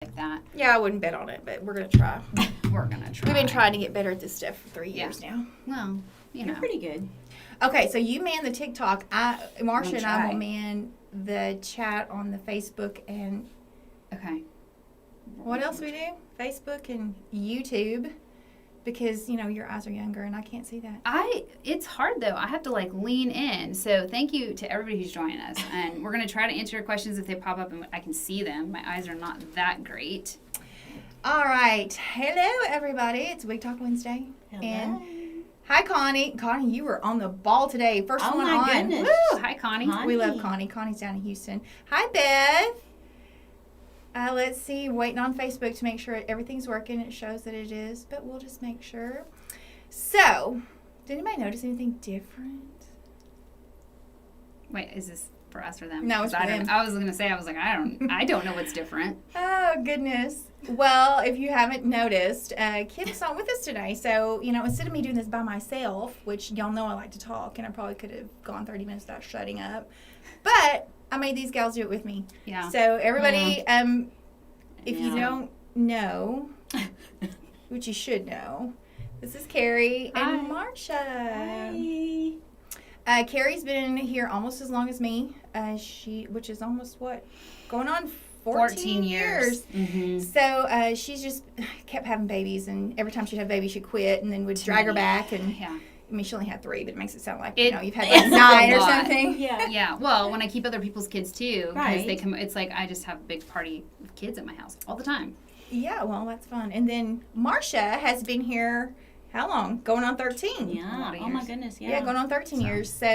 like that. Yeah, I wouldn't bet on it, but we're going to try. We're going to try. We've been trying to get better at this stuff for 3 years now. Well, You're pretty good. Okay, so you man the TikTok. Marcia and I try. will man the chat on the Facebook and Okay. what else we do? Facebook and YouTube. Because, your eyes are younger and I can't see that. It's hard though. I have to lean in. So thank you to everybody who's joining us. And we're going to try to answer your questions if they pop up and I can see them. My eyes are not that great. All right. Hello, everybody. It's Wig Talk Wednesday. Hello. And hi, Connie. Connie, you were on the ball today. First Oh, one my on. goodness. Woo! Hi, Connie. Connie. We love Connie. Connie's down in Houston. Hi, Beth. Let's see. Waiting on Facebook to make sure everything's working. It shows that it is, but we'll just make sure. So, did anybody notice anything different? Wait, is this for us or them? No, it's 'Cause for them. I was going to say, I don't know what's different. Oh, goodness. Well, if you haven't noticed, Kim's not with us today. So, instead of me doing this by myself, which y'all know I like to talk, and I probably could have gone 30 minutes without shutting up, but I made these gals do it with me. Yeah. So, everybody, if you Yeah. don't know, which you should know, this is Keri Hi. and Marcia. Hi. Keri's been here almost as long as me. Which is almost what? Going on 14 years. Mm-hmm. So she's just kept having babies, and every time she'd have a baby, she'd quit, and then we'd drag her back. And Yeah. I mean, she only had 3, but it makes it sound like It- you've had it's like 9 a or lot. something. Yeah. Yeah. Well, when I keep other people's kids too, because Right. they come, it's like I just have a big party of kids at my house all the time. Yeah, well, that's fun. And then Marcia has been here. How long? Going on 13. A Yeah. lot of Oh my years. goodness. Yeah. Yeah, going on 13 So- years. So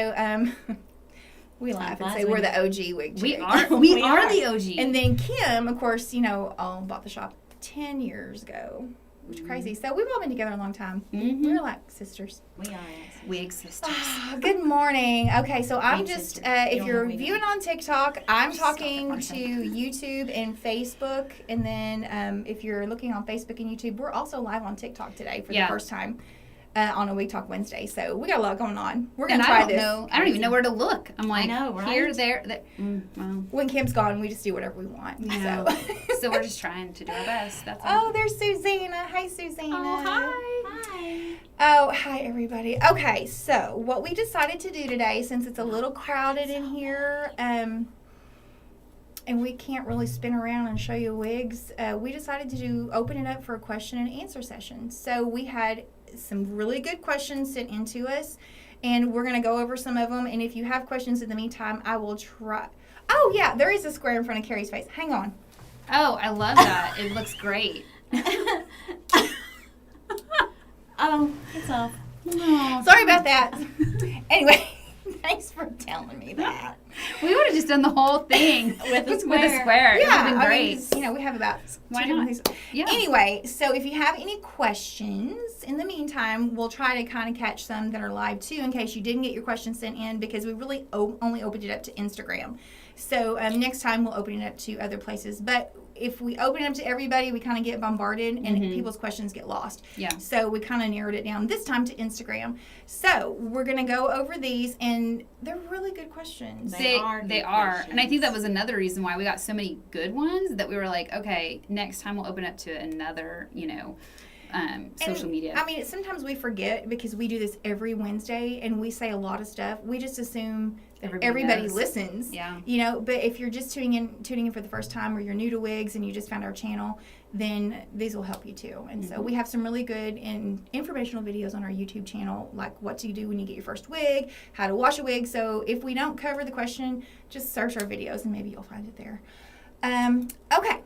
we Time laugh and flies say when we're you- the OG wig We chick. are. We We are are. the OG. And then Kim, of course, bought the shop 10 years ago, which is crazy. So we've all been together a long time. Mhm. We're like sisters. We are. Yes. Wig sisters. Good morning. Okay, so I'm Wig just, sisters. if You you're don't know we viewing on TikTok, I'm Stop it, talking Marcia. to YouTube and Facebook. And then if you're looking on Facebook and YouTube, we're also live on TikTok today for the Yeah. first time on a Wig Talk Wednesday. So we got a lot going on. We're going And to I try don't this. know. I don't even know where to look. I'm like, know, right? here, there. Well, When Kim's gone, we just do whatever we want. Yeah. So. so we're just trying to do our best. That's all. Oh, there's Susanna. Hi, Susanna. Oh, hi. Hi. Oh, hi, everybody. Okay, so what we decided to do today, since it's a little crowded in here, and we can't really spin around and show you wigs, we decided to open it up for a question and answer session. So we had some really good questions sent in to us, and we're going to go over some of them. And if you have questions in the meantime, I will try. Oh, yeah, there is a square in front of Keri's face. Hang on. Oh, I love that. It looks great. Oh, it's off. Sorry about that. Anyway, thanks for telling me that. We would have just done the whole thing With a With a square. square. It would Yeah, have been I great. mean, 'cause, we have about Why 2 different not? things. Yeah. Anyway, so if you have any questions, in the meantime, we'll try to kind of catch some that are live too, in case you didn't get your questions sent in, because we really only opened it up to Instagram. So next time we'll open it up to other places. But if we open it up to everybody, we kind of get bombarded and people's questions get lost. Yeah. So we kind of narrowed it down this time to Instagram. So we're going to go over these, and they're really good questions. They are They good are. And I think that questions. was another reason why we got so many good ones that we were like, okay, next time we'll open up to another, social media. I mean, sometimes we forget because we do this every Wednesday and we say a lot of stuff. We just assume that everybody knows. listens. Yeah. But if you're just tuning in for the first time, or you're new to Wigs and you just found our channel, then these will help you too. And so we have some really good and informational videos on our YouTube channel, like what to do when you get your first wig, how to wash a wig. So if we don't cover the question, just search our videos and maybe you'll find it there. Okay.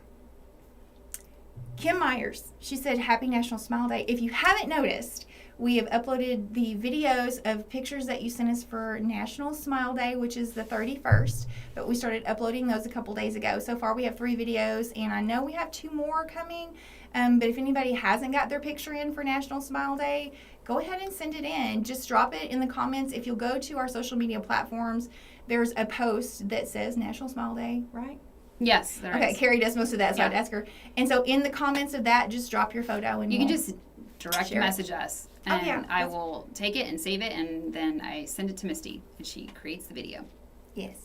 Kim Myers, she said, Happy National Smile Day. If you haven't noticed, we have uploaded the videos of pictures that you sent us for National Smile Day, which is the 31st, but we started uploading those a couple days ago. So far we have 3 videos, and I know we have 2 more coming, but if anybody hasn't got their picture in for National Smile Day, go ahead and send it in. Just drop it in the comments. If you'll go to our social media platforms, there's a post that says National Smile Day, right? Yes, there Okay, is. Keri does most of that, so Yeah. I'd ask her. And so in the comments of that, just drop your photo. And You can we'll- just direct Share it. message us, Oh, and yeah, I that's- will take it and save it, and then I send it to Misty, and she creates the video. Yes.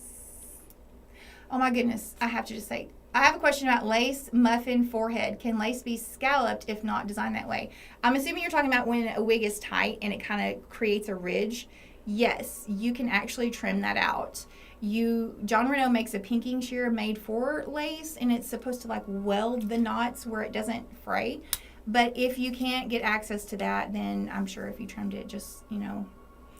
Oh my goodness, I have to just say, I have a question about lace muffin forehead. Can lace be scalloped if not designed that way? I'm assuming you're talking about when a wig is tight and it kind of creates a ridge. Yes, you can actually trim that out. John Reno makes a pinking shear made for lace, and it's supposed to like weld the knots where it doesn't fray. But if you can't get access to that, then I'm sure if you trimmed it, just,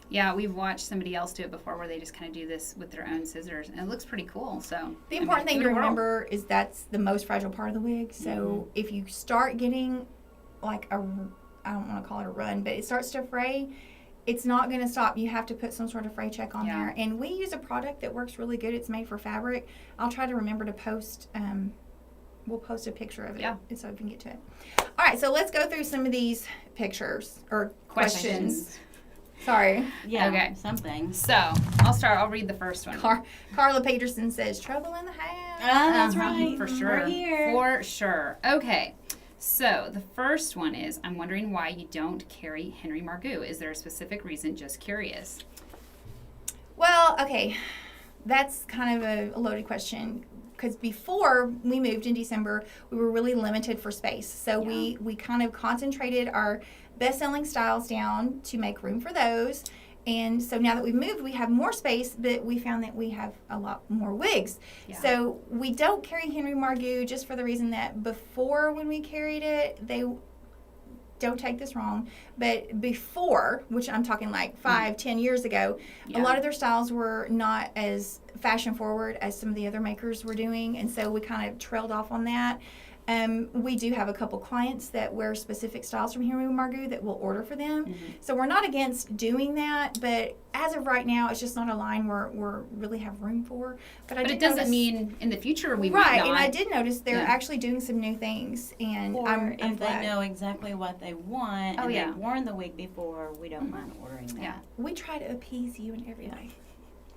Yeah, we've watched somebody else do it before where they just kind of do this with their own scissors, and it looks pretty cool. So the important thing to remember is that's the most fragile part of the wig. So if you start getting like I don't want to call it a run, but it starts to fray, it's not going to stop. You have to put some sort of fray check on there. And we use a product that works really good. It's made for fabric. I'll try to remember to post. We'll post a picture of it so we can get to it. All right, so let's go through some of these pictures or questions. Sorry. Yeah. Okay. Something. So I'll start. I'll read the first one. Carla Peterson says, "Trouble in the house." That's right. For sure. We're here. For sure. Okay. So the first one is, I'm wondering why you don't carry Henry Margaux. Is there a specific reason? Just curious. Well, okay. That's kind of a loaded question. Because before we moved in December, we were really limited for space. So we kind of concentrated our best-selling styles down to make room for those. And so now that we've moved, we have more space, but we found that we have a lot more wigs. Yeah. So we don't carry Henry Margaux just for the reason that before when we carried it, don't take this wrong, but before, which I'm talking like 5-10 years ago, a lot of their styles were not as fashion forward as some of the other makers were doing, and so we kind of trailed off on that. We do have a couple clients that wear specific styles from Henry Margaux that we'll order for them. So we're not against doing that, but as of right now, it's just not a line we're really have room for. But it doesn't mean in the future we might not. And I did notice they're actually doing some new things, and I'm if glad. they know exactly what they want and they've worn the wig before, we don't mind ordering that. Yeah, we try to appease you in every way.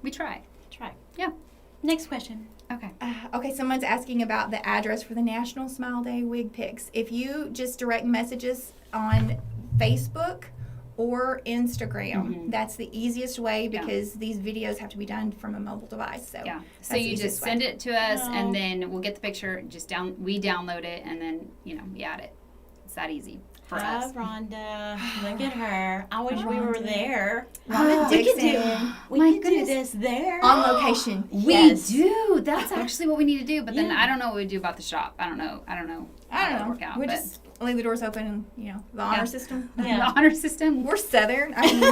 We try. Yeah. Next question. Okay. Okay, someone's asking about the address for the National Smile Day Wig Pics. If you just direct messages on Facebook or Instagram, that's the easiest way because these videos have to be done from a mobile device. So you just send it to us, and then we'll get the picture. We download it, and then we add it. It's that easy. For us. Rhonda. Look at her. I wish we were there. Rhonda Dixon. We could do this there. On location. We do. That's actually what we need to do. But then I don't know what we do about the shop. I don't know. How that'll work out. We just leave the doors open and, the honor system. The honor system. We're Southern. I mean,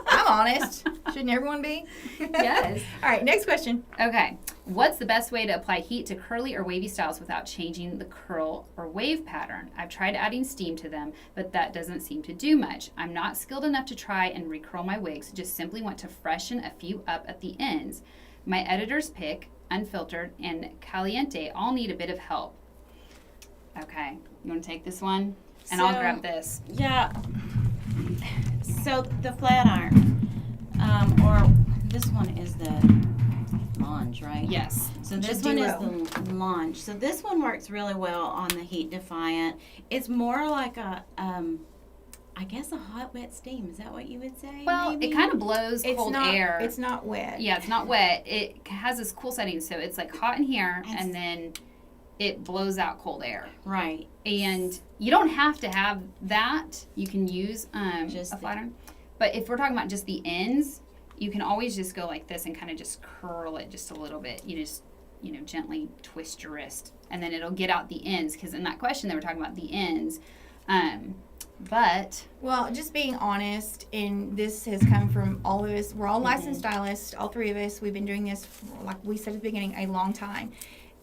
I'm honest. Shouldn't everyone be? Yes. All right, next question. Okay. What's the best way to apply heat to curly or wavy styles without changing the curl or wave pattern? I've tried adding steam to them, but that doesn't seem to do much. I'm not skilled enough to try and recurl my wigs, just simply want to freshen a few up at the ends. My editor's pick, unfiltered, and caliente all need a bit of help. Okay, you want to take this one? And I'll grab this. Yeah. So the flat iron, or this one is the Lange, right? Yes. So this one is the Lange. So this one works really well on the Heat Defiant. It's more like a, I guess a hot, wet steam. Is that what you would say? Well, maybe? it kind of blows cold air. It's not wet. Yeah, it's not wet. It has this cool setting, so it's like hot in here, and then it blows out cold air. Right. And you don't have to have that. You can use just a flat iron. But if we're talking about just the ends, you can always just go like this and kind of just curl it just a little bit. You just, gently twist your wrist, and then it'll get out the ends. Because in that question, they were talking about the ends. Well, just being honest, and this has come from all of us. We're all licensed stylists, all three of us. We've been doing this, for, like we said at the beginning, a long time.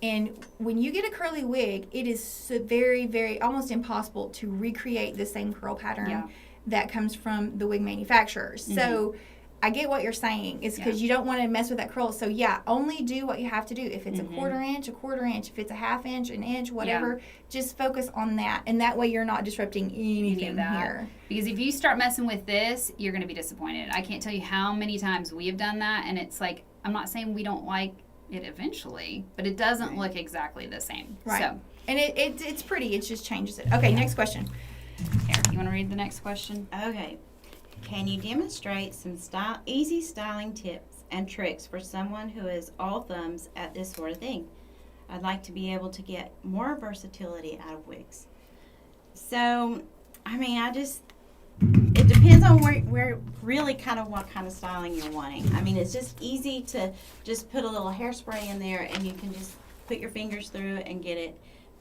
And when you get a curly wig, it is so very, very almost impossible to recreate the same curl pattern that comes from the wig manufacturers. So I get what you're saying. It's because you don't want to mess with that curl. So only do what you have to do. If it's a quarter inch. If it's a half inch, an inch, whatever, just focus on that. And that way you're not disrupting anything here. Because if you start messing with this, you're going to be disappointed. I can't tell you how many times we have done that. And it's like, I'm not saying we don't like it eventually, but it doesn't look exactly the same. Right. So. And it's pretty. It just changes it. Okay, next question. Here, you want to read the next question? Okay. Can you demonstrate some easy styling tips and tricks for someone who is all thumbs at this sort of thing? I'd like to be able to get more versatility out of wigs. So, I mean, it depends on where really kind of what kind of styling you're wanting. I mean, it's just easy to just put a little hairspray in there and you can just put your fingers through it and get it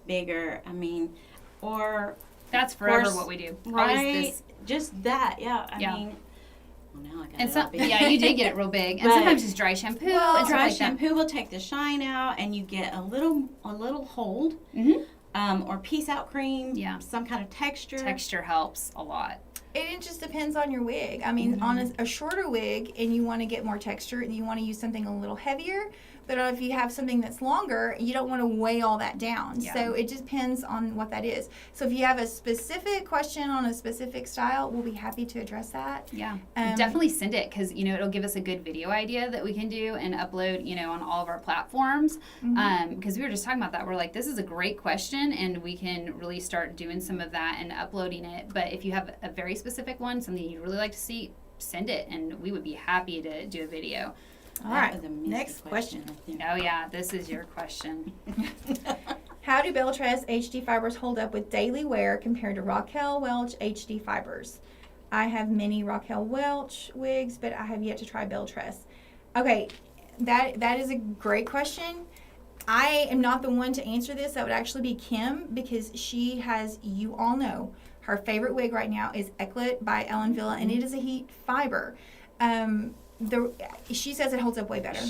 bigger. I mean, or that's forever what we do. Right? Always this. Just that, yeah. I mean, well, now I got and it so, all big. yeah, you did get it real big. And But- sometimes just dry shampoo. and Dry stuff like shampoo will take the shine out, and you get a little hold, or piece out cream, Yeah. some kind of texture. Texture helps a lot. It just depends on your wig. I mean, on a shorter wig and you want to get more texture and you want to use something a little heavier, but if you have something that's longer, you don't want to weigh all that down. Yeah. So it just depends on what that is. So if you have a specific question on a specific style, we'll be happy to address that. Yeah, Um, definitely send it because it'll give us a good video idea that we can do and upload on all of our platforms. Because we were just talking about that, we're like, this is a great question, and we can really start doing some of that and uploading it. But if you have a very specific one, something you'd really like to see, send it, and we would be happy to do a video. All That right, was a Misty next question. I think. Oh yeah, this is your question. How do Belle Tress HD fibers hold up with daily wear compared to Raquel Welch HD fibers? I have many Raquel Welch wigs, but I have yet to try Belle Tress. Okay, that is a great question. I am not the one to answer this. That would actually be Kim, because she has, you all know, her favorite wig right now is Eclat by Ellen Wille, and it is a heat fiber. She says it holds up way better.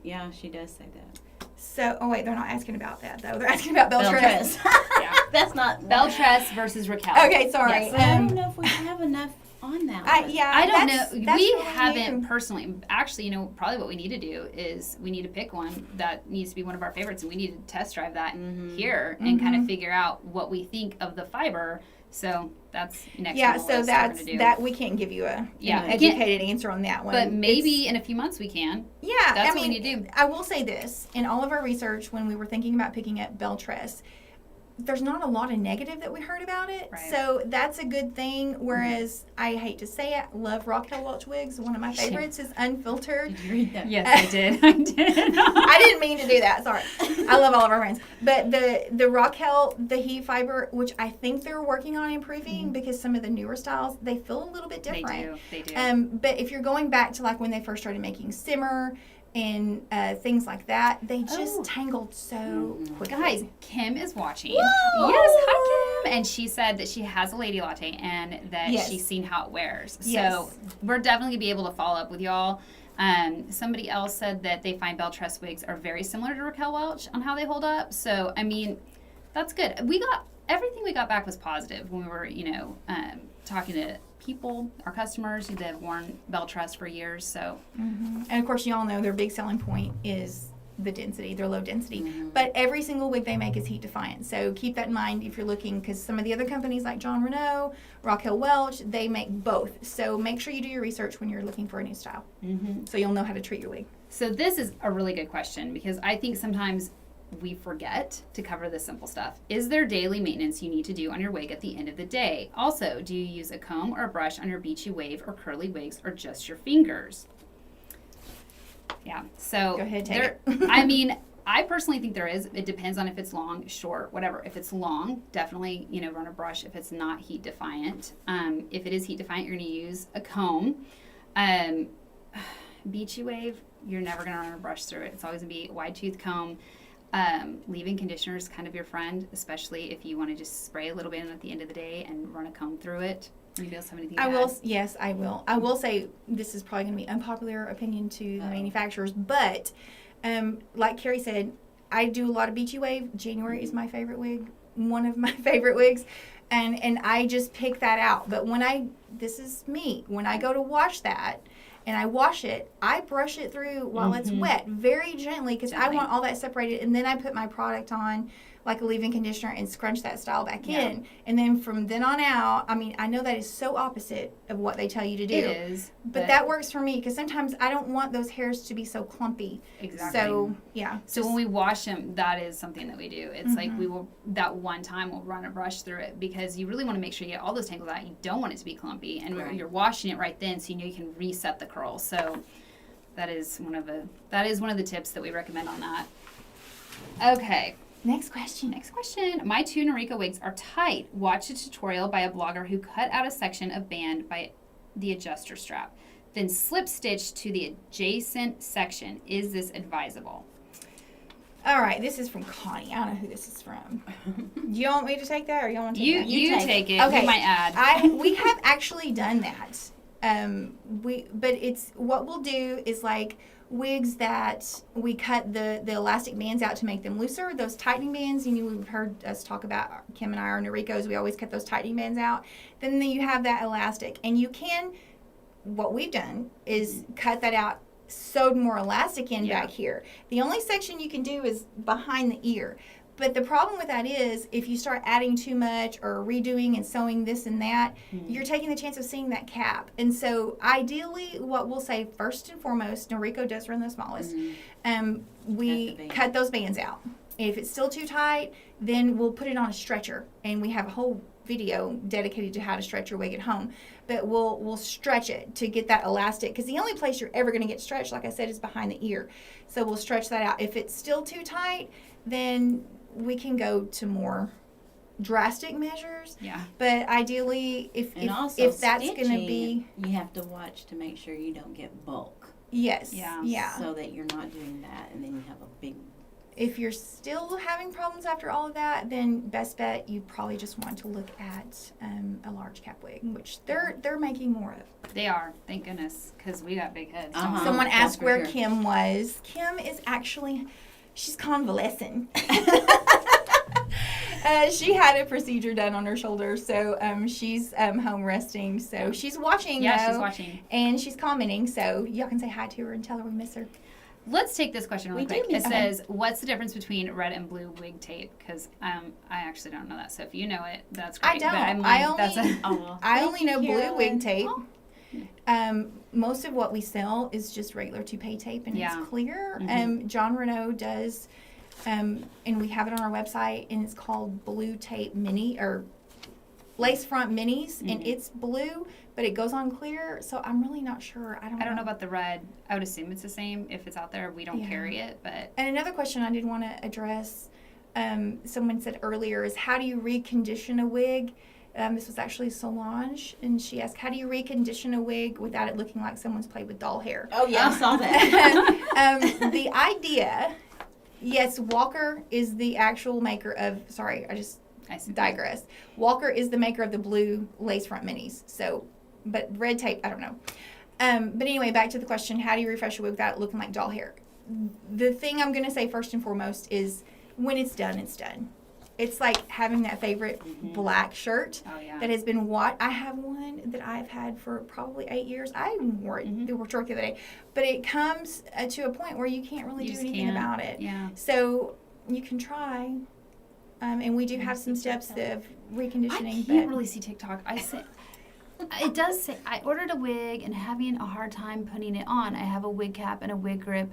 Yeah, she does say that. So, oh wait, they're not asking about that though. They're asking about Belle Belle Tress. Yeah, that's not Belle Tress versus Raquel. Okay, sorry. Yes. But I don't know if we have enough on that one. I don't that's know. We really haven't new. personally. Actually, probably what we need to do is we need to pick one that needs to be one of our favorites, and we need to test drive that here and kind of figure out what we think of the fiber. So that's next. Yeah, on the so list we're that's gonna do. that. We can't give you a Yeah, we can't- educated answer on that one. But maybe It's- in a few months we can. yeah, that's I what we mean, need to do. I will say this: in all of our research, when we were thinking about picking up Belle Tress, there's not a lot of negative that we heard about it. Right. So that's a good thing. Whereas I hate to say it, love Raquel Welch wigs. One of my favorites is unfiltered. Did you read that? Yes, I did. I did. I didn't mean to do that. Sorry. I love all of our friends. But the Raquel, the heat fiber, which I think they're working on improving because some of the newer styles, they feel a little bit different. They do. But if you're going back to like when they first started making simmer and things like that, they just Oh. tangled so quickly. Guys, Kim is watching. Woo! Yes, hi Kim. And she said that she has a lady latte and that Yes. she's seen how it wears. Yes. So we're definitely gonna be able to follow up with y'all. Somebody else said that they find Belle Tress wigs are very similar to Raquel Welch on how they hold up. So I mean, that's good. Everything we got back was positive when we were, talking to people, our customers that have worn Belle Tress for years. So And of course, you all know their big selling point is the density, their low density. But every single wig they make is heat defiant. So keep that in mind if you're looking, because some of the other companies like John Renault, Raquel Welch, they make both. So make sure you do your research when you're looking for a new style. So you'll know how to treat your wig. So this is a really good question because I think sometimes we forget to cover the simple stuff. Is there daily maintenance you need to do on your wig at the end of the day? Also, do you use a comb or a brush on your beachy wave or curly wigs or just your fingers? Yeah, so Go ahead, take there, it. I mean, I personally think there is. It depends on if it's long, short, whatever. If it's long, definitely, run a brush. If it's not heat defiant. If it is heat defiant, you're going to use a comb. Beachy wave, you're never going to run a brush through it. It's always going to be a wide tooth comb. Leave-in conditioner is kind of your friend, especially if you want to just spray a little bit in at the end of the day and run a comb through it. Anybody else have anything to add? Yes, I will. I will say this is probably going to be unpopular opinion to the manufacturers, but like Keri said, I do a lot of beachy wave. January is my favorite wig, one of my favorite wigs, and I just pick that out. But this is me, when I go to wash that, and I wash it, I brush it through while it's wet, very gently, because I want all that separated, and then I put my product on, like a leave-in conditioner, and scrunch that style back in. And then from then on out, I mean, I know that is so opposite of what they tell you to do. It is. But that works for me, because sometimes I don't want those hairs to be so clumpy. Exactly. So, yeah. So when we wash them, that is something that we do. It's like that one time we'll run a brush through it because you really want to make sure you get all those tangles out. You don't want it to be clumpy. And you're washing it right then so you can reset the curl. So that is one of the tips that we recommend on that. Okay. Next question. Next question. My 2 Noriko wigs are tight. Watched a tutorial by a blogger who cut out a section of band by the adjuster strap, then slip stitched to the adjacent section. Is this advisable? All right, this is from Connie. I don't know who this is from. Do you want me to take that, or you want to take that? You take it. Okay. You might add. We have actually done that. But it's what we'll do is like wigs that we cut the elastic bands out to make them looser. Those tightening bands, you've heard us talk about, Kim and I, our Norikos, we always cut those tightening bands out. Then you have that elastic, and you can. What we've done is cut that out, sewed more elastic in back here. The only section you can do is behind the ear. But the problem with that is if you start adding too much or redoing and sewing this and that, you're taking the chance of seeing that cap. And so ideally what we'll say first and foremost, Noriko does run the smallest, we cut those bands out. If it's still too tight, then we'll put it on a stretcher, and we have a whole video dedicated to how to stretch your wig at home. But we'll stretch it to get that elastic, because the only place you're ever going to get stretched, like I said, is behind the ear. So we'll stretch that out. If it's still too tight, then we can go to more drastic measures. Yeah. But ideally, if that's going to be, you have to watch to make sure you don't get bulk. Yes. Yeah. So that you're not doing that, and then you have a big. If you're still having problems after all of that, then best bet you probably just want to look at a large cap wig, which they're making more of. They are, thank goodness, because we got big heads. Someone asked where sure. Kim was. Kim is actually, she's convalescing. She had a procedure done on her shoulder, so she's home resting. So she's watching. Yeah, she's watching. And she's commenting, so y'all can say hi to her and tell her we miss her. Let's take this question real We quick. do It miss says, what's the difference between red and blue wig tape? Because I actually don't know that. So if you know it, that's great. I don't. But I'm I like, I only know blue Carolyn. wig tape. Most of what we sell is just regular toupee tape, and it's clear. John Rene does, and we have it on our website, and it's called Blue Tape Mini, or lace front minis, and it's blue, but it goes on clear, so I'm really not sure. I don't know about the red. I would assume it's the same. If it's out there, we don't carry it, but. And another question I did want to address, someone said earlier, is how do you recondition a wig? This was actually Solange, and she asked, how do you recondition a wig without it looking like someone's played with doll hair? Oh, yeah, I saw that. The idea, yes, Walker is the actual maker of, sorry, I digress. Walker is the maker of the blue lace front minis. So, but red tape, I don't know. But anyway, back to the question, how do you refresh a wig without it looking like doll hair? The thing I'm going to say first and foremost is when it's done, it's done. It's like having that favorite black shirt that has been I have one that I've had for probably 8 years. I even wore it to work the other day. But it comes to a point where you can't really do anything about it. Yeah. So you can try. And we do have some steps of reconditioning. I can't really see TikTok. It does say, I ordered a wig and having a hard time putting it on. I have a wig cap and a wig grip.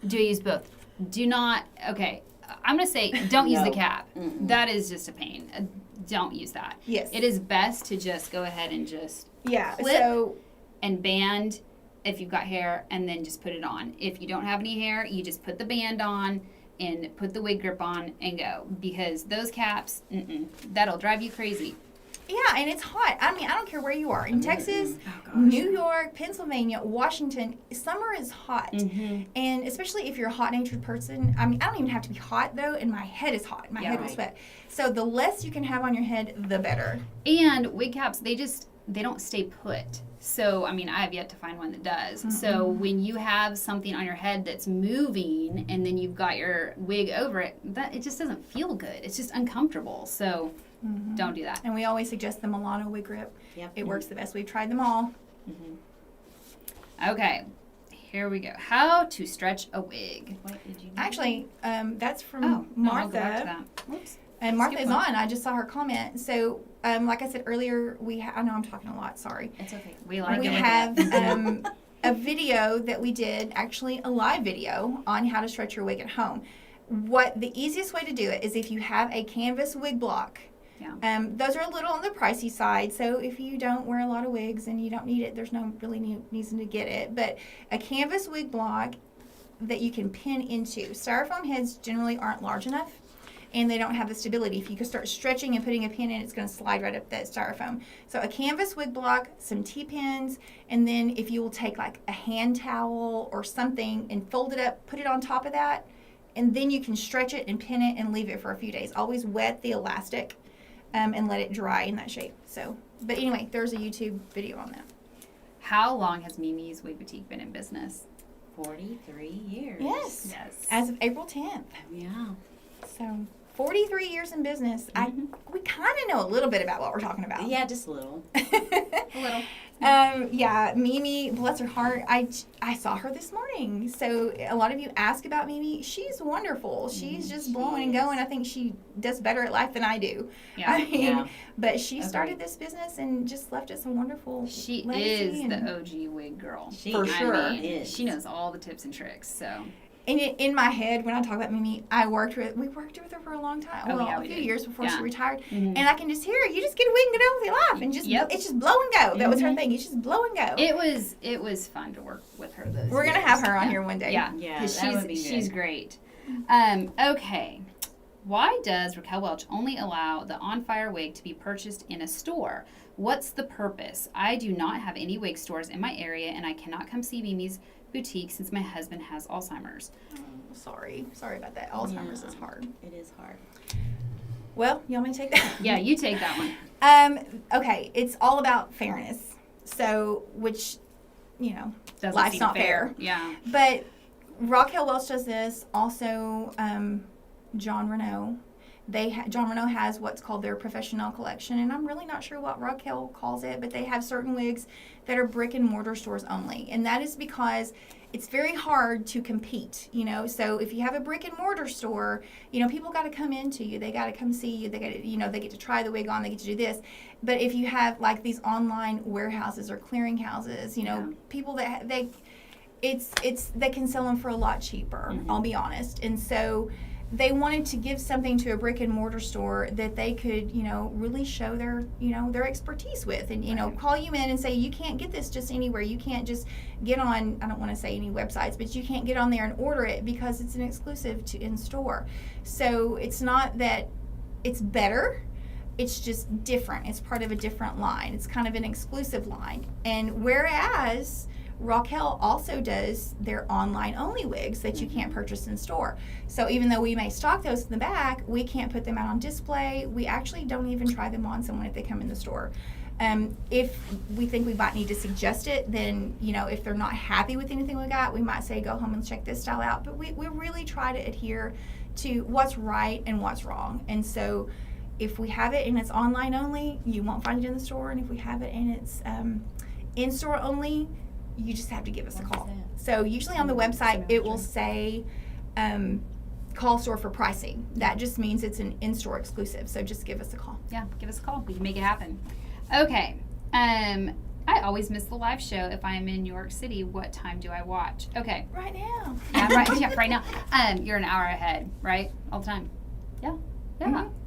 Do I use both? Do not, okay. I'm going to say don't use the cap. That is just a pain. Don't use that. Yes. It is best to just go ahead and just clip and band if you've got hair, and then just put it on. If you don't have any hair, you just put the band on and put the wig grip on and go, because those caps, that'll drive you crazy. Yeah, and it's hot. I mean, I don't care where you are. In Texas, New York, Pennsylvania, Washington, summer is hot. And especially if you're a hot-natured person. I mean, I don't even have to be hot, though, and my head is hot. My head will sweat. So the less you can have on your head, the better. And wig caps, they don't stay put. So, I mean, I have yet to find one that does. So when you have something on your head that's moving and then you've got your wig over it, it just doesn't feel good. It's just uncomfortable. So don't do that. And we always suggest the Milano wig grip. Yep. It works the best. We've tried them all. Okay, here we go. How to stretch a wig. What did you do? Actually, that's from I'll go Martha. back to that. Whoops. And Martha's on. I just saw her comment. So, like I said earlier, I know I'm talking a lot. Sorry. It's okay. We like We it. have a video that we did, actually a live video on how to stretch your wig at home. The easiest way to do it is if you have a canvas wig block. Yeah. Those are a little on the pricey side, so if you don't wear a lot of wigs and you don't need it, there's no really reason to get it. But a canvas wig block, that you can pin into. Styrofoam heads generally aren't large enough, and they don't have the stability. If you could start stretching and putting a pin in, it's going to slide right up that styrofoam. So a canvas wig block, some T-pins, and then if you will take like a hand towel or something and fold it up, put it on top of that, and then you can stretch it and pin it and leave it for a few days. Always wet the elastic and let it dry in that shape. So, but anyway, there's a YouTube video on that. How long has Mimi's Wig Boutique been in business? 43 years. Yes. Yes. As of April 10th. Yeah. So 43 years in business. We kind of know a little bit about what we're talking about. Yeah, just a little. A little. Yeah, Mimi, bless her heart. I saw her this morning. So a lot of you ask about Mimi. She's wonderful. She's just blowing and going. I think she does better at life than I do. Yeah. I mean, Yeah. but she started this business and just left us a wonderful She legacy is and- the OG wig girl. She For sure. is. She knows all the tips and tricks. So And in my head, when I talk about Mimi, we worked with her for a long time. Oh, Well, yeah, a we few did. years before Yeah. she retired. Mhm. And I can just hear her. You just get a wig and get on with your life. And just Yep. it's just blow and go. That was her Mhm. thing. It's just blow and go. it was fun to work with her. Those We're going to years. have her on Yeah. here one day. Yeah, Yeah, 'cause that would be she's good. great. Okay. Why does Raquel Welch only allow the On Fire wig to be purchased in a store? What's the purpose? I do not have any wig stores in my area, and I cannot come see Mimi's boutique since my husband has Alzheimer's. Sorry about that. Alzheimer's is hard. It is hard. Well, you want me to take that? Yeah, you take that one. Okay, it's all about fairness. So, which, Doesn't life's seem not fair. Yeah. But Raquel Welch does this. Also, John Rene. John Rene has what's called their professional collection, and I'm really not sure what Raquel calls it, but they have certain wigs that are brick and mortar stores only, and that is because it's very hard to compete, So if you have a brick and mortar store, people got to come into you. They got to come see you. They got to, they get to try the wig on. They get to do this. But if you have like these online warehouses or clearinghouses, people that they can sell them for a lot cheaper. Mm-hmm. I'll be honest, and so they wanted to give something to a brick and mortar store that they could, really show their expertise with, and call you in and say, you can't get this just anywhere. You can't just get on, I don't want to say any websites, but you can't get on there and order it because it's an exclusive to in store. So it's not that it's better. It's just different. It's part of a different line. It's kind of an exclusive line. And whereas Raquel also does their online only wigs that you can't purchase in store. So even though we may stock those in the back, we can't put them out on display. We actually don't even try them on someone if they come in the store. If we think we might need to suggest it, then, if they're not happy with anything we got, we might say, go home and check this style out. But we really try to adhere to what's right and what's wrong. And so if we have it and it's online only, you won't find it in the store. And if we have it and it's in-store only, you just have to give us a call. So usually on the website, it will say call store for pricing. That just means it's an in-store exclusive. So just give us a call. Yeah, give us a call. We can make it happen. Okay. I always miss the live show if I am in New York City. What time do I watch? Okay. Right now. Yeah, right now. You're an hour ahead, right? All the time. Yeah.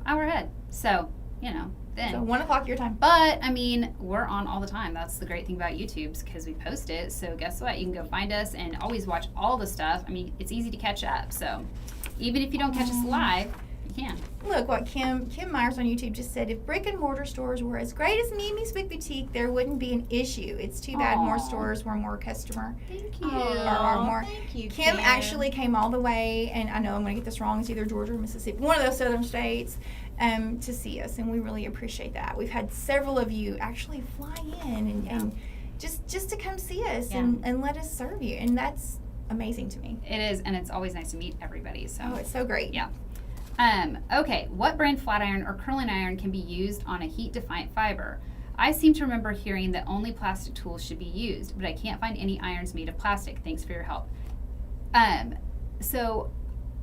Hour ahead. So, then. So 1 o'clock your time. But, we're on all the time. That's the great thing about YouTube's because we post it. So guess what? You can go find us and always watch all the stuff. It's easy to catch up. So even if you don't catch us live, you can. Look what Kim Myers on YouTube just said. If brick and mortar stores were as great as Mimi's Wig Boutique, there wouldn't be an issue. It's too bad more stores were more customer. Thank you. Are more. Thank you, Kim actually came all the way, and I know I'm going to get this wrong. It's either Georgia or Mississippi, one of those southern states, to see us, and we really appreciate that. We've had several of you actually fly in and just to come see us and let us serve you, and that's amazing to me. It is, and it's always nice to meet everybody. So. Oh, it's so great. Yeah. Okay, what brand flat iron or curling iron can be used on a heat defiant fiber? I seem to remember hearing that only plastic tools should be used, but I can't find any irons made of plastic. Thanks for your help. So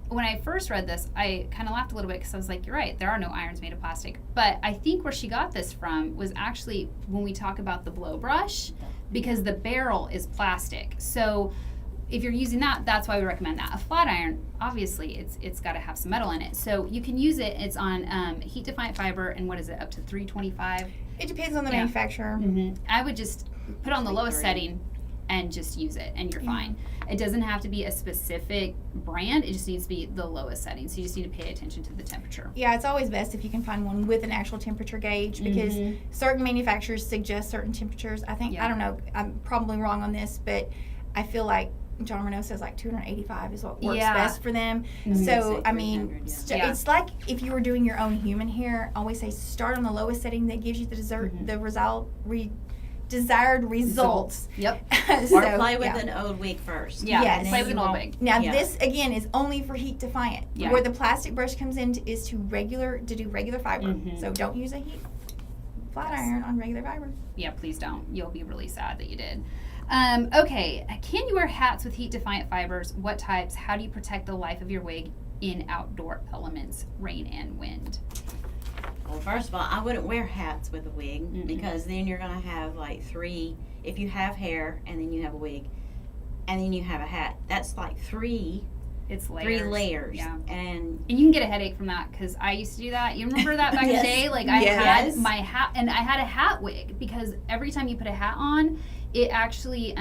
when I first read this, I kind of laughed a little bit because I was like, you're right, there are no irons made of plastic. But I think where she got this from was actually when we talk about the blow brush, because the barrel is plastic. So if you're using that, that's why we recommend that. A flat iron, obviously, it's got to have some metal in it. So you can use it. It's on heat defiant fiber, and what is it, up to 325? It depends on the manufacturer. I would just put on the lowest setting and just use it, and you're Yeah. fine. It doesn't have to be a specific brand. It just needs to be the lowest setting. So you just need to pay attention to the temperature. Yeah, it's always best if you can find one with an actual temperature gauge because certain manufacturers suggest certain temperatures. I think, Yeah. I don't know, I'm probably wrong on this, but I feel like John Reno says like 285 is what works Yeah. best for them. Mhm. So, Say I mean, 300, yeah. it's like if you were doing your own human hair, always say start on the lowest setting that gives you the desired results. Yep. Or play with an old wig first. Yeah. Yes. And then Play with you an old won't- wig. Now Yeah. this again is only for heat defiant. Yeah. Where the plastic brush comes in is to do regular fiber. Mhm. So don't use a heat flat Yes. iron on regular fiber. Yeah, please don't. You'll be really sad that you did. Okay, can you wear hats with heat defiant fibers? What types? How do you protect the life of your wig in outdoor elements, rain and wind? Well, first of all, I wouldn't wear hats with a wig Mm-mm. because then you're going to have like 3, if you have hair and then you have a wig and then you have a hat, that's like 3 It's layers. 3 layers. Yeah. And And you can get a headache from that because I used to do that. You remember that back in the Yes. day? Like I Yes. had my hat, and I had a hat wig because every time you put a hat on, it actually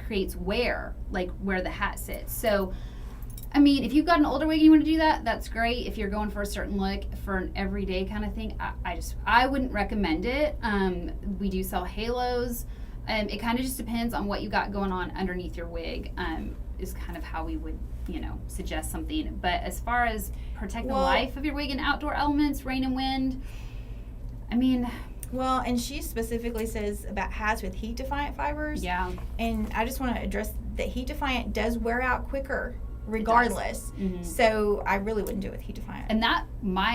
creates wear, like where the hat sits. So, I mean, if you've got an older wig and you want to do that, that's great. If you're going for a certain look for an everyday kind of thing, I wouldn't recommend it. We do sell halos. It kind of just depends on what you got going on underneath your wig. Is kind of how we would, suggest something. But as far as protect the life of your wig in outdoor elements, rain and wind, I mean, Well, and she specifically says about hats with heat defiant fibers. yeah. And I just want to address that heat defiant does wear out quicker regardless. Mhm. So I really wouldn't do it with heat defiant. And that my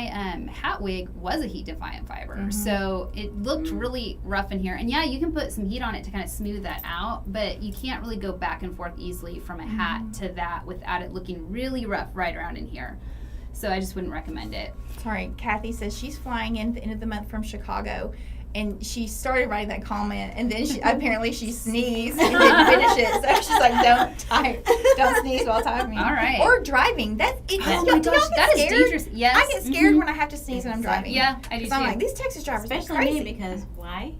hat wig was a heat defiant fiber, so it looked really rough in here. And yeah, you can put some heat on it to kind of smooth that out, but you can't really go back and forth easily from a hat to that without it looking really rough right around in here. So I just wouldn't recommend it. Sorry, Kathy says she's flying in at the end of the month from Chicago. And she started writing that comment, and then apparently she sneezed and didn't finish it. So she's like, "Don't sneeze while typing." All right. Or driving. Oh my gosh, that is dangerous. Yes. I get scared when I have to sneeze when I'm driving. Yeah, I do 'Cause too. I'm like, these Texas drivers are especially crazy. me because why?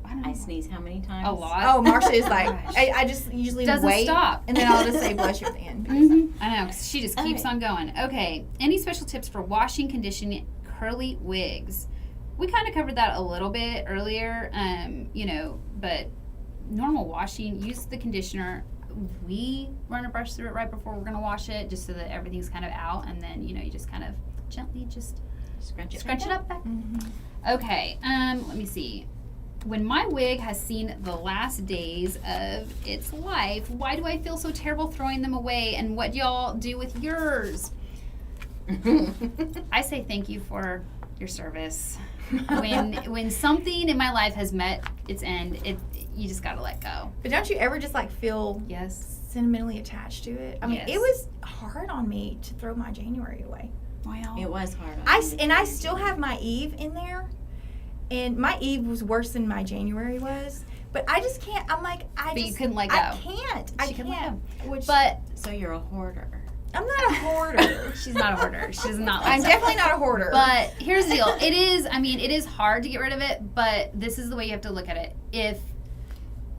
I don't I know. sneeze how many times? A lot. Oh, Marcia is like, Gosh. I just usually Doesn't wait, stop. and then I'll just say bless you at the end. I know, 'cause she just keeps Okay. on going. Okay, any special tips for washing, conditioning curly wigs? We kind of covered that a little bit earlier, but normal washing, use the conditioner. We run a brush through it right before we're going to wash it just so that everything's kind of out, and then, you just kind of gently just Scrunch scrunch it up back. Mhm. Okay, let me see. When my wig has seen the last days of its life, why do I feel so terrible throwing them away? And what do y'all do with yours? I say thank you for your service. When something in my life has met its end, you just gotta let go. But don't you ever just like feel Yes. sentimentally attached to it? I mean, Yes. it was hard on me to throw my January away. Well, It was hard on I me. still have my Eve in there, and my Eve was worse than my January was. But I just can't. I'm like, But you couldn't let go. I can't. I She couldn't let can't. Which, but So you're a hoarder. I'm not a hoarder. she's not a hoarder. She does not like I'm stuff. definitely not a hoarder. But here's the deal. It is hard to get rid of it, but this is the way you have to look at it.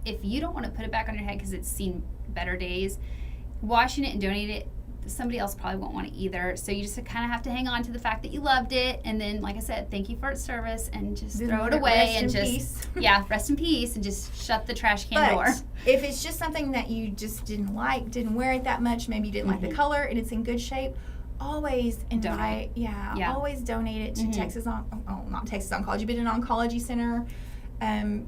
If you don't want to put it back on your head because it's seen better days, washing it and donating it, somebody else probably won't want it either. So you just kind of have to hang on to the fact that you loved it, and then, like I said, thank you for its service, and just Then throw let it it away rest and in just peace. rest in peace, and just shut the trash can But door. if it's just something that you just didn't wear it that much, maybe you didn't like the color, and it's in good shape, always invite, Yeah. always donate it to not Texas Oncology, but an oncology center.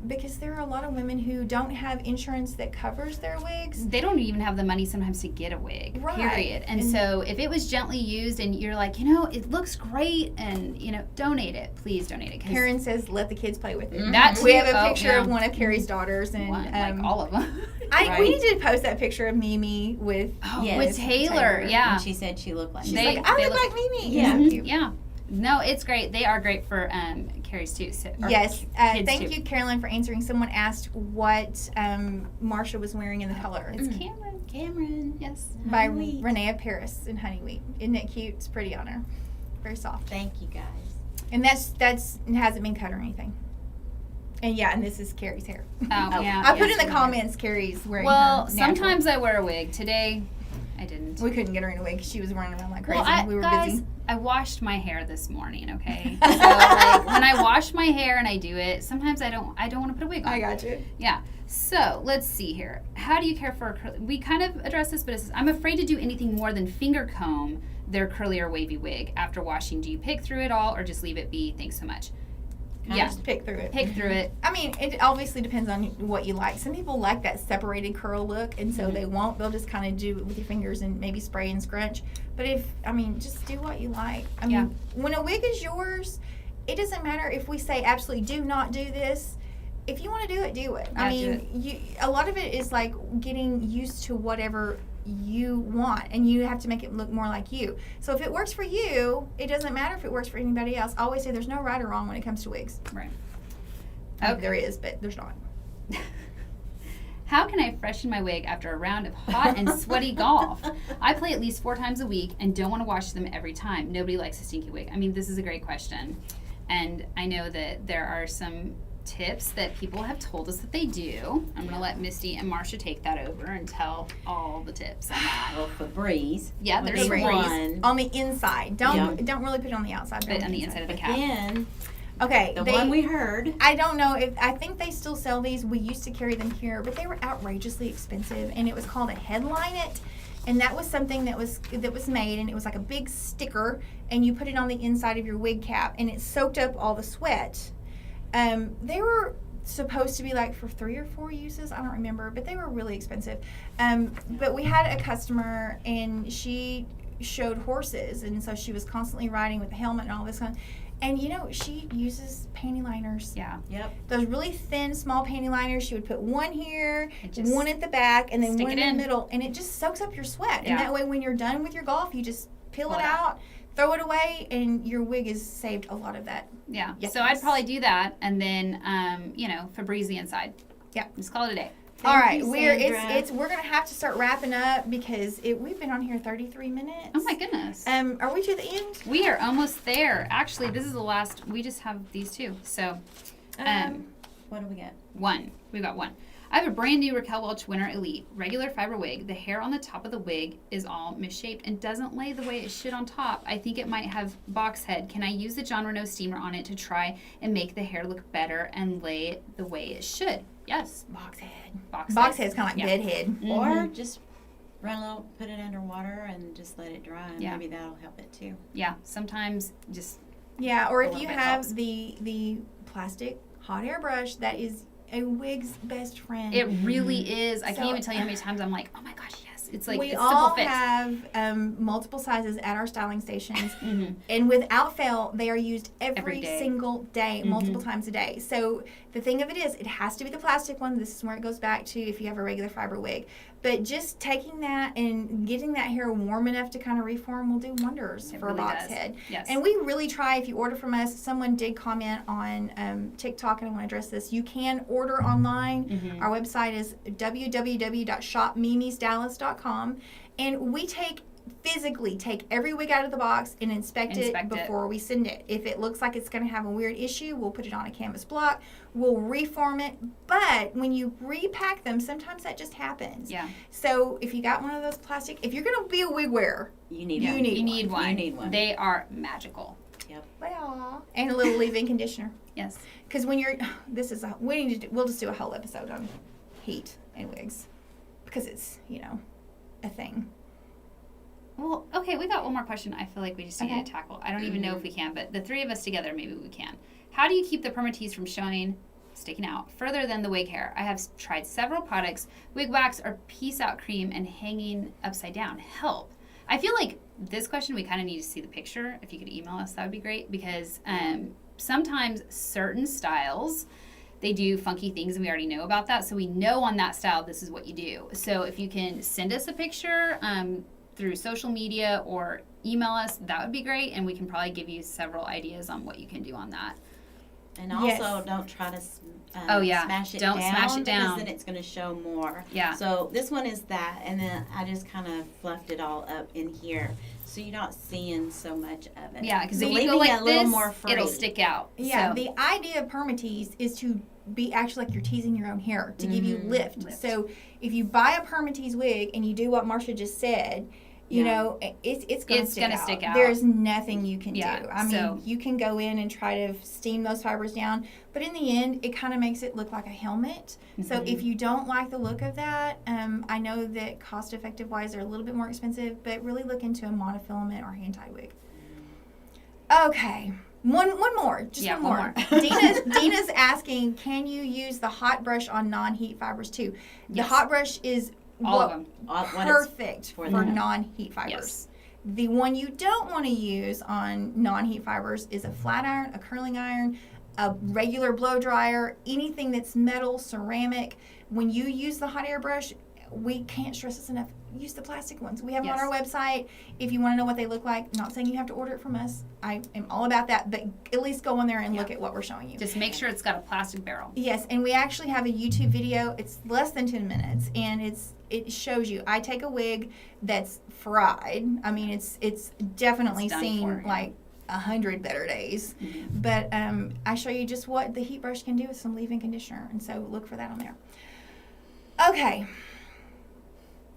Because there are a lot of women who don't have insurance that covers their wigs. They don't even have the money sometimes to get a wig, Right. period. And so if it was gently used and you're like, it looks great, and, donate it. Please donate it. 'Cause Karen says, let the kids play with it. that We too- have a oh, picture yeah. of one of Keri's daughters, and like all of them. we need to post that picture of Mimi with Yes. With Taylor, yeah. And she said she looked like She's They- like, I they look like Mimi. Yeah. It's so cute. Yeah. No, it's great. They are great for Keri's too. Or Yes. kids Thank too. you, Carolyn, for answering. Someone asked what Marcia was wearing in the color. It's Cameron. Cameron. Yes. By Honey Wheat. Rene of Paris in Honey Wheat. Isn't it cute? It's pretty on her. Very soft. Thank you guys. And that's it hasn't been cut or anything. And and this is Keri's hair. Oh, yeah. I put in the comments Keri's wearing Well, her natural. sometimes I wear a wig. Today, I didn't. We couldn't get her in a wig because she was running around like crazy. Well, we were guys, busy. I washed my hair this morning, okay? So, like, when I wash my hair and I do it, sometimes I don't want to put a wig on. I got you. Yeah. So, let's see here. How do you care for a curly? We kind of addressed this, but it says, I'm afraid to do anything more than finger comb their curly or wavy wig after washing. Do you pick through it all or just leave it be? Thanks so much. Yeah. Just pick through it. Pick through it. I mean, it obviously depends on what you like. Some people like that separated curl look, and so they'll just kind of do it with your fingers and maybe spray and scrunch. But just do what you like. I mean, when a wig is yours, it doesn't matter if we say absolutely do not do this. If you want to do it, do it. Yeah, I mean, a lot of it is like getting used to whatever you want, and you have to make it look more like you. So if it works for you, it doesn't matter if it works for anybody else. I always say there's no right or wrong when it comes to wigs. Right. Okay. There is, but there's not. How can I freshen my wig after a round of hot and sweaty golf? I play at least 4 times a week and don't want to wash them every time. Nobody likes a stinky wig. I mean, this is a great question. And I know that there are some tips that people have told us that they do. I'm going to let Misty and Marcia take that over and tell all the tips on that. Well, Febreze. Yeah, there's one. On the inside. Don't really put it on the outside. But on the inside of the But cap. then, Okay. the one we heard. I don't know if I think they still sell these. We used to carry them here, but they were outrageously expensive, and it was called a headline it. And that was something that was made, and it was like a big sticker, and you put it on the inside of your wig cap, and it soaked up all the sweat. They were supposed to be like for 3 or 4 uses, I don't remember, but they were really expensive. But we had a customer, and she showed horses, and so she was constantly riding with the helmet and all this kind of, and she uses panty liners. Yeah. Yep. Those really thin, small panty liners. She would put one here, one at the back, and then one in the middle, and it just soaks up your sweat. And that way, when you're done with your golf, you just peel it out, throw it away, and your wig is saved a lot of that. Yeah. Yes. So I'd probably do that, and then Febreze the inside. Yeah. Just call it a day. All right, we're Sandra. gonna have to start wrapping up because we've been on here 33 minutes. Oh my goodness. Are we to the end? We are almost there. Actually, this is the last. We just have these 2. So, What do we get? 1. We got 1. I have a brand new Raquel Welch Winter Elite regular fiber wig. The hair on the top of the wig is all misshaped and doesn't lay the way it should on top. I think it might have box head. Can I use the John Renault steamer on it to try and make the hair look better and lay it the way it should? Yes. Box head. Box head's kind of like bed head. Mm-hmm. Or just put it under water and just let it dry, and maybe that'll help it too. Yeah. Sometimes just. Yeah, or if little you bit have helps. the plastic hot air brush, that is a wig's best friend. It really is. I can't So- even tell you how many times I'm like, oh my gosh, yes. It's like we a all simple fix. have multiple sizes at our styling stations, Mhm. and without fail, they are used Every every day. single day, multiple times a day. So the thing of it is, it has to be the plastic one. This is where it goes back to if you have a regular fiber wig. But just taking that and getting that hair warm enough to kind of reform will do wonders It for really a box does. head. Yes. And we really try, if you order from us, someone did comment on TikTok, and I want to address this. You can order online. Mhm. Our website is www.shopmimisdallas.com. And we physically take every wig out of the box and inspect it before we send it. If it looks like it's going to have a weird issue, we'll put it on a canvas block. We'll reform it. But when you repack them, sometimes that just happens. Yeah. So if you got one of those plastic, if you're going to be a wig wearer, You need You one. need You need one. You need one. They are magical. well, and a little leave-in conditioner. Yes. Because when you're, we'll just do a whole episode on heat and wigs because it's, a thing. Well, okay, we got one more question I feel like we just need Okay. to tackle. I don't even know if we can, but the 3 of us together, maybe we can. How do you keep the Permatease from sticking out further than the wig hair? I have tried several products, wig wax or piece out cream, and hanging upside down. Help. I feel like this question, we kind of need to see the picture. If you could email us, that would be great, because sometimes certain styles, they do funky things, and we already know about that. So we know on that style, this is what you do. So if you can send us a picture through social media or email us, that would be great. And we can probably give you several ideas on what you can do on that. And also, Yes. don't try to smash it Don't down. smash it down. Because then it's going to show more. Yeah. So this one is that, and then I just kind of fluffed it all up in here. So you're not seeing so much of it. Yeah, because So if you leaving go like it a little this, more free. it'll stick out. Yeah, So, the idea of Permatease is to be actually like you're teasing your own hair to give you lift. Lift. So if you buy a Permatease wig and you do what Marcia just said, you know, it's going to stick out. There's nothing you can do. I mean, you can go in and try to steam those fibers down, but in the end, it kind of makes it look like a helmet. So if you don't like the look of that, I know that cost-effective wise, they're a little bit more expensive, but really look into a monofilament or hand-tie wig. Okay. One more. Just one more. Dina's asking, can you use the hot brush on non-heat fibers too? The hot brush is all of them. Perfect for them. non-heat fibers. Yes. The one you don't want to use on non-heat fibers is a flat iron, a curling iron, a regular blow dryer, anything that's metal, ceramic. When you use the hot air brush, we can't stress this enough. Use the plastic ones. We have them on our website. If you want to know what they look like, not saying you have to order it from us. I am all about that, but at least go on there and look at what we're showing you. Just make sure it's got a plastic barrel. Yes, and we actually have a YouTube video. It's less than 10 minutes, and it shows you. I take a wig that's fried. I mean, it's definitely seen like 100 better days. But I show you just what the heat brush can do with some leave-in conditioner, and so look for that on there. Okay.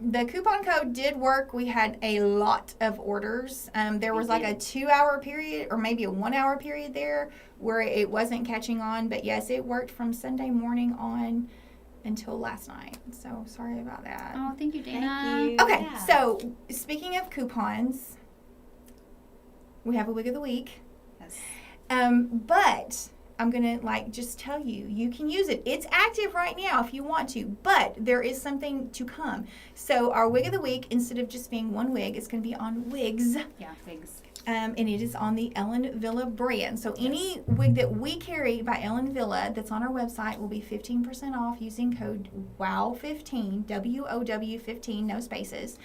The coupon code did work. We had a lot of orders. There was like a 2-hour period or maybe a 1-hour period there where it wasn't catching on. But yes, it worked from Sunday morning on until last night. So sorry about that. Oh, thank you, Dana. Thank you. Okay, Yeah. so speaking of coupons, we have a wig of the week. Yes. But I'm going to just tell you, you can use it. It's active right now if you want to, but there is something to come. So our wig of the week, instead of just being one wig, it's going to be on WIGS. Yeah, wigs. And it is on the Ellen Wille brand. So any wig that we carry by Ellen Wille that's on our website will be 15% off using code WOW15, WOW15, no spaces.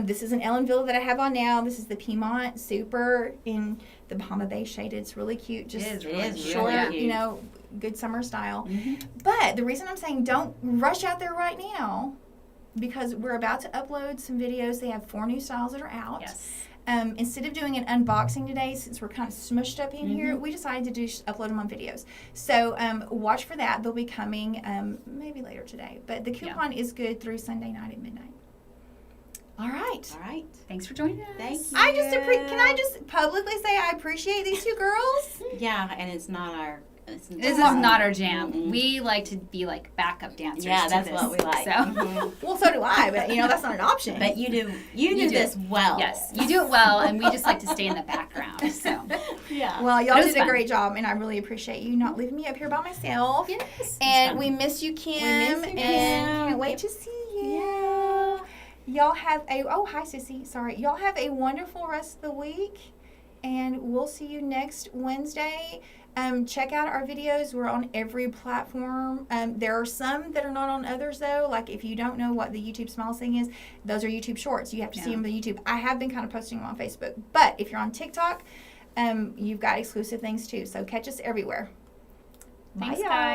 This is an Ellen Wille that I have on now. This is the Piemonte Super in the Bahama Beige Shaded. It's really cute. Just It is short, really cute. good summer style. But the reason I'm saying don't rush out there right now, because we're about to upload some videos. They have 4 new styles that are out. Yes. Instead of doing an unboxing today, since we're kind of smushed up in here, we decided to upload them on videos. So watch for that. They'll be coming maybe later today. But the coupon is good through Sunday night at midnight. All right. All right. Thanks for joining us. Thank you. Can I just publicly say I appreciate these 2 girls? Yeah, and it's not our. This is not our jam. We like to be like backup dancers. Yeah, to that's this, what we like. So. Well, so do I, but that's not an option. But you do this well. Yes, you do it well, and we just like to stay in the background. So. Yeah. Well, y'all But it was did a fun. great job, and I really appreciate you not leaving me up here by myself. Yes. And we miss you, Kim. We miss you, and Kim. can't wait to see you. Y'all have hi, Sissy. Sorry. Y'all have a wonderful rest of the week, and we'll see you next Wednesday. Check out our videos. We're on every platform. There are some that are not on others, though. Like if you don't know what the YouTube Smiles thing is, those are YouTube Shorts. You have to see them on YouTube. I have been kind of posting them on Facebook. But if you're on TikTok, you've got exclusive things, too. So catch us everywhere. Thanks, Bye, y'all. guys.